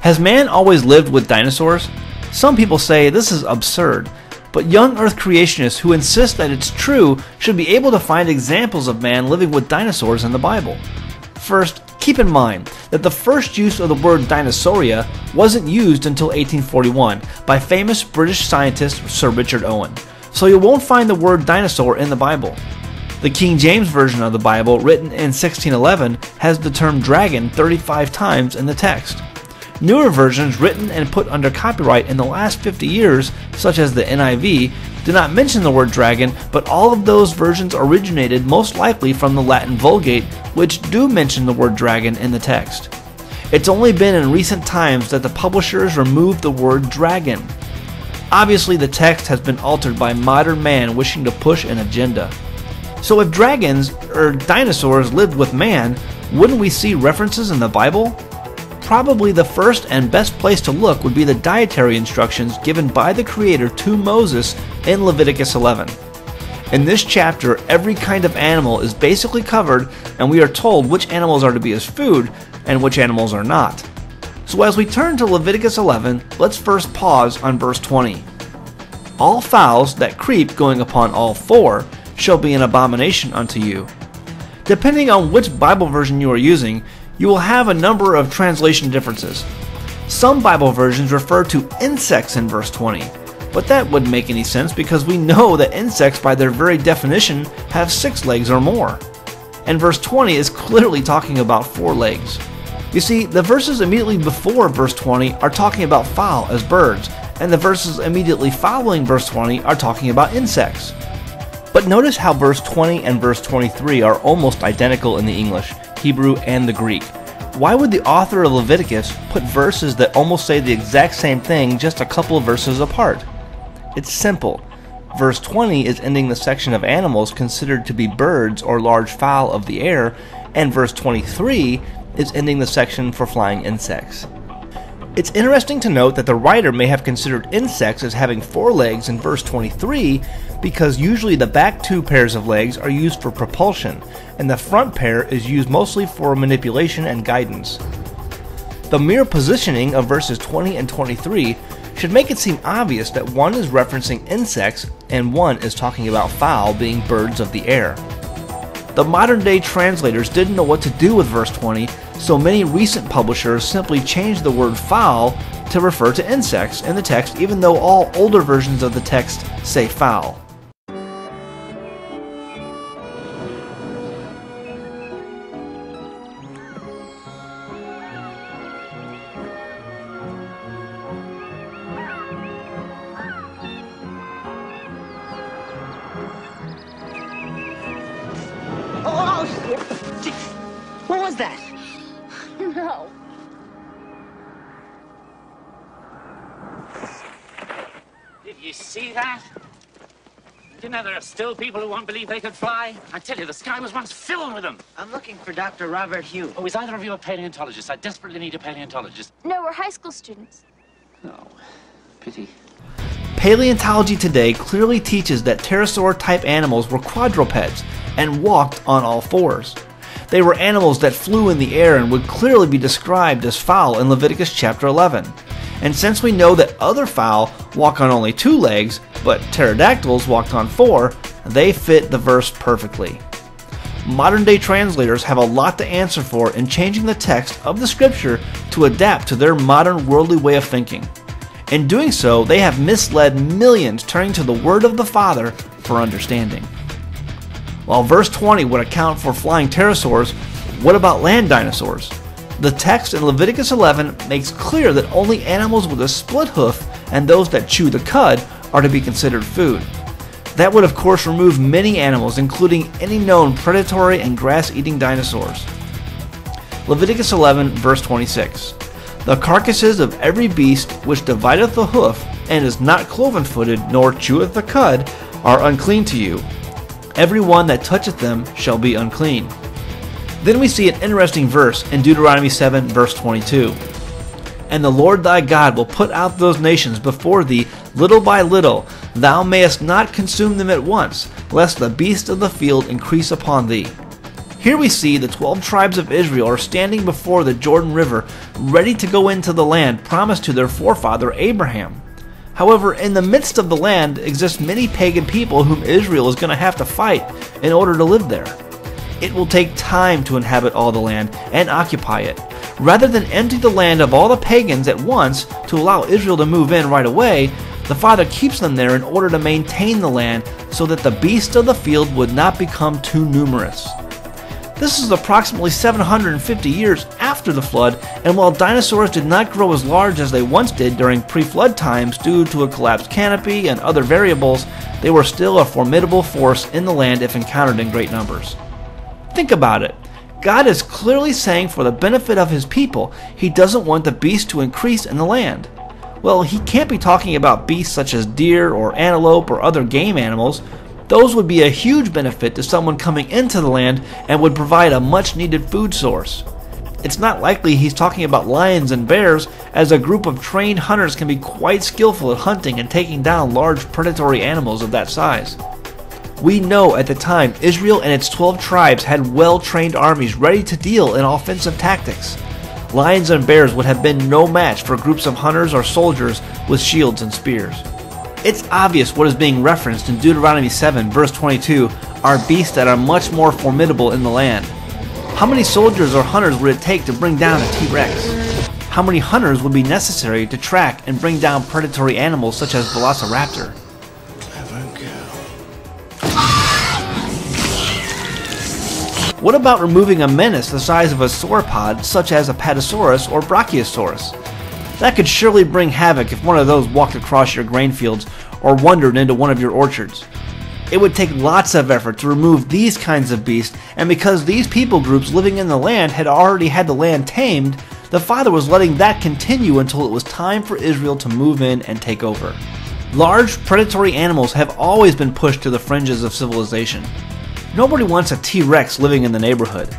Has man always lived with dinosaurs? Some people say this is absurd, but young Earth creationists who insist that it's true should be able to find examples of man living with dinosaurs in the Bible. First, keep in mind that the first use of the word dinosauria wasn't used until 1841 by famous British scientist Sir Richard Owen, so you won't find the word dinosaur in the Bible. The King James Version of the Bible, written in 1611, has the term dragon 35 times in the text. Newer versions written and put under copyright in the last 50 years, such as the NIV, do not mention the word dragon, but all of those versions originated most likely from the Latin Vulgate, which do mention the word dragon in the text. It's only been in recent times that the publishers removed the word dragon. Obviously, the text has been altered by modern man wishing to push an agenda. So if dragons, or dinosaurs, lived with man, wouldn't we see references in the Bible? Probably the first and best place to look would be the dietary instructions given by the Creator to Moses in Leviticus 11. In this chapter, every kind of animal is basically covered, and we are told which animals are to be as food and which animals are not. So as we turn to Leviticus 11, let's first pause on verse 20. All fowls that creep going upon all four shall be an abomination unto you. Depending on which Bible version you are using, you will have a number of translation differences. Some Bible versions refer to insects in verse 20, but that wouldn't make any sense because we know that insects by their very definition have 6 legs or more. And verse 20 is clearly talking about 4 legs. You see, the verses immediately before verse 20 are talking about fowl as birds, and the verses immediately following verse 20 are talking about insects. But notice how verse 20 and verse 23 are almost identical in the English, Hebrew, and the Greek. Why would the author of Leviticus put verses that almost say the exact same thing just a couple of verses apart? It's simple. Verse 20 is ending the section of animals considered to be birds or large fowl of the air, and verse 23 is ending the section for flying insects. It's interesting to note that the writer may have considered insects as having 4 legs in verse 23 because usually the back 2 pairs of legs are used for propulsion, and the front pair is used mostly for manipulation and guidance. The mere positioning of verses 20 and 23 should make it seem obvious that one is referencing insects and one is talking about fowl being birds of the air. The modern day translators didn't know what to do with verse 20, so many recent publishers simply changed the word fowl to refer to insects in the text, even though all older versions of the text say fowl. What was that? No. Did you see that? You know there are still people who won't believe they could fly? I tell you, the sky was once filled with them. I'm looking for Dr. Robert Hugh. Oh, is either of you a paleontologist? I desperately need a paleontologist. No, we're high school students. Oh, pity. Paleontology today clearly teaches that pterosaur-type animals were quadrupeds and walked on all fours. They were animals that flew in the air and would clearly be described as fowl in Leviticus chapter 11. And since we know that other fowl walk on only 2 legs, but pterodactyls walked on 4, they fit the verse perfectly. Modern day translators have a lot to answer for in changing the text of the scripture to adapt to their modern worldly way of thinking. In doing so, they have misled millions turning to the word of the Father for understanding. While verse 20 would account for flying pterosaurs, what about land dinosaurs? The text in Leviticus 11 makes clear that only animals with a split hoof and those that chew the cud are to be considered food. That would of course remove many animals, including any known predatory and grass-eating dinosaurs. Leviticus 11 verse 26. The carcasses of every beast which divideth the hoof, and is not cloven-footed, nor cheweth the cud, are unclean to you. Every one that toucheth them shall be unclean. Then we see an interesting verse in Deuteronomy 7 verse 22. And the Lord thy God will put out those nations before thee little by little. Thou mayest not consume them at once, lest the beasts of the field increase upon thee. Here we see the 12 tribes of Israel are standing before the Jordan River, ready to go into the land promised to their forefather Abraham. However, in the midst of the land exist many pagan people whom Israel is going to have to fight in order to live there. It will take time to inhabit all the land and occupy it. Rather than empty the land of all the pagans at once to allow Israel to move in right away, the Father keeps them there in order to maintain the land so that the beasts of the field would not become too numerous. This is approximately 750 years after the flood, and while dinosaurs did not grow as large as they once did during pre-flood times due to a collapsed canopy and other variables, they were still a formidable force in the land if encountered in great numbers. Think about it. God is clearly saying for the benefit of his people, he doesn't want the beasts to increase in the land. Well, he can't be talking about beasts such as deer or antelope or other game animals. Those would be a huge benefit to someone coming into the land and would provide a much needed food source. It's not likely he's talking about lions and bears, as a group of trained hunters can be quite skillful at hunting and taking down large predatory animals of that size. We know at the time Israel and its 12 tribes had well-trained armies ready to deal in offensive tactics. Lions and bears would have been no match for groups of hunters or soldiers with shields and spears. It's obvious what is being referenced in Deuteronomy 7 verse 22 are beasts that are much more formidable in the land. How many soldiers or hunters would it take to bring down a T-Rex? How many hunters would be necessary to track and bring down predatory animals such as Velociraptor? What about removing a menace the size of a sauropod such as a Patasaurus or Brachiosaurus? That could surely bring havoc if one of those walked across your grain fields or wandered into one of your orchards. It would take lots of effort to remove these kinds of beasts, and because these people groups living in the land had already had the land tamed, the Father was letting that continue until it was time for Israel to move in and take over. Large predatory animals have always been pushed to the fringes of civilization. Nobody wants a T-Rex living in the neighborhood.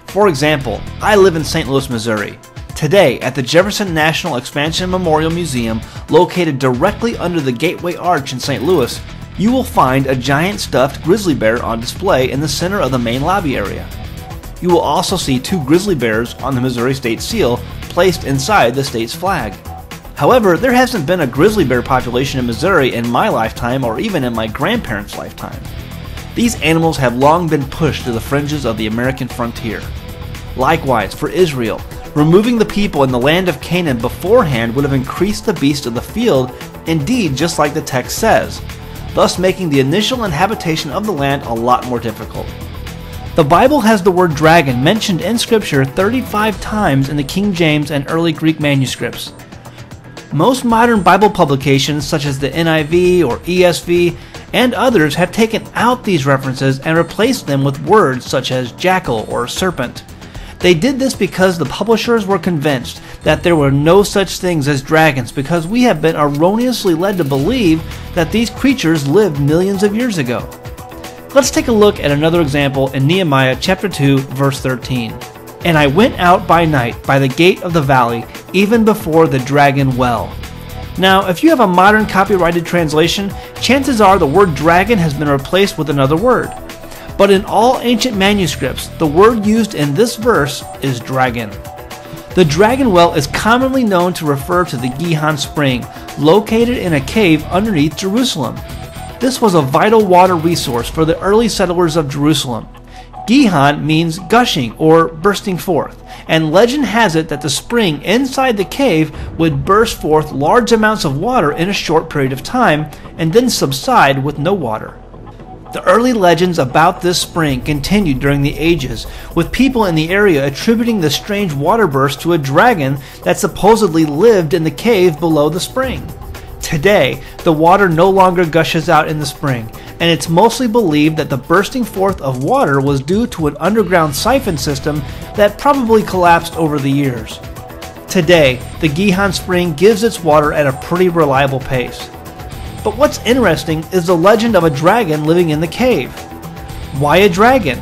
For example, I live in St. Louis, Missouri. Today, at the Jefferson National Expansion Memorial Museum, located directly under the Gateway Arch in St. Louis, you will find a giant stuffed grizzly bear on display in the center of the main lobby area. You will also see 2 grizzly bears on the Missouri State Seal placed inside the state's flag. However, there hasn't been a grizzly bear population in Missouri in my lifetime or even in my grandparents' lifetime. These animals have long been pushed to the fringes of the American frontier. Likewise, for Israel, removing the people in the land of Canaan beforehand would have increased the beasts of the field, indeed just like the text says, thus making the initial inhabitation of the land a lot more difficult. The Bible has the word dragon mentioned in Scripture 35 times in the King James and early Greek manuscripts. Most modern Bible publications such as the NIV or ESV and others have taken out these references and replaced them with words such as jackal or serpent. They did this because the publishers were convinced that there were no such things as dragons, because we have been erroneously led to believe that these creatures lived millions of years ago. Let's take a look at another example in Nehemiah chapter 2 verse 13. And I went out by night by the gate of the valley, even before the dragon well. Now, if you have a modern copyrighted translation, chances are the word dragon has been replaced with another word. But in all ancient manuscripts, the word used in this verse is dragon. The dragon well is commonly known to refer to the Gihon spring, located in a cave underneath Jerusalem. This was a vital water resource for the early settlers of Jerusalem. Gihon means gushing or bursting forth, and legend has it that the spring inside the cave would burst forth large amounts of water in a short period of time and then subside with no water. The early legends about this spring continued during the ages, with people in the area attributing the strange water burst to a dragon that supposedly lived in the cave below the spring. Today, the water no longer gushes out in the spring, and it's mostly believed that the bursting forth of water was due to an underground siphon system that probably collapsed over the years. Today, the Gihon spring gives its water at a pretty reliable pace. But what's interesting is the legend of a dragon living in the cave. Why a dragon?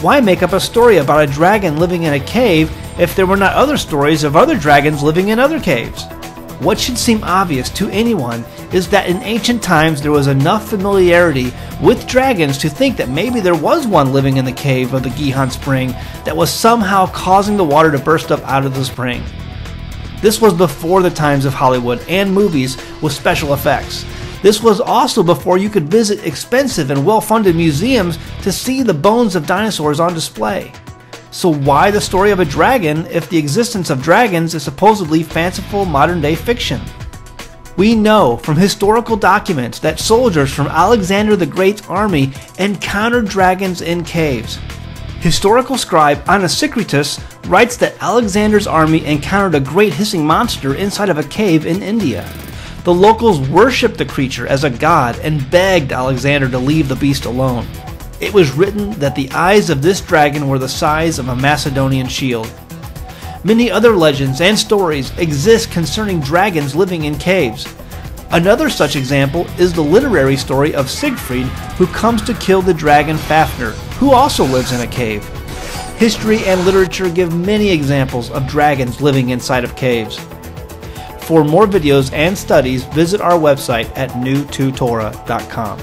Why make up a story about a dragon living in a cave if there were not other stories of other dragons living in other caves? What should seem obvious to anyone is that in ancient times there was enough familiarity with dragons to think that maybe there was one living in the cave of the Gihon Spring that was somehow causing the water to burst up out of the spring. This was before the times of Hollywood and movies with special effects. This was also before you could visit expensive and well-funded museums to see the bones of dinosaurs on display. So why the story of a dragon if the existence of dragons is supposedly fanciful modern-day fiction? We know from historical documents that soldiers from Alexander the Great's army encountered dragons in caves. Historical scribe Anaxagoras writes that Alexander's army encountered a great hissing monster inside of a cave in India. The locals worshipped the creature as a god and begged Alexander to leave the beast alone. It was written that the eyes of this dragon were the size of a Macedonian shield. Many other legends and stories exist concerning dragons living in caves. Another such example is the literary story of Siegfried, who comes to kill the dragon Fafnir, who also lives in a cave. History and literature give many examples of dragons living inside of caves. For more videos and studies, visit our website at newtotorah.com.